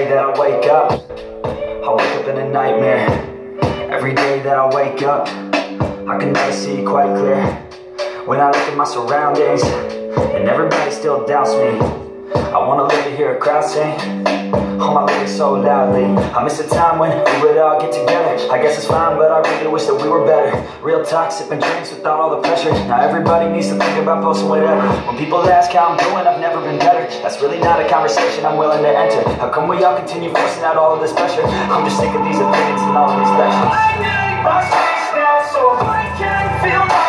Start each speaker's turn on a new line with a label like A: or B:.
A: that I wake up in a nightmare. Every day that I wake up, I can never see quite clear. When I look at my surroundings, and everybody still doubts me, I wanna live to hear a crowd sing all my lyrics so loudly. I miss a time when we would all get together. I guess it's fine, but I really wish that we were better. Real talk, sipping drinks without all the pressure. Now everybody needs to think about posting whatever. When people ask how I'm doing, I've never been better. That's really not a conversation I'm willing to enter. How come we all continue forcing out all of this pressure? I'm just sick of these opinions and all of these lectures. I need my space now so I can feel my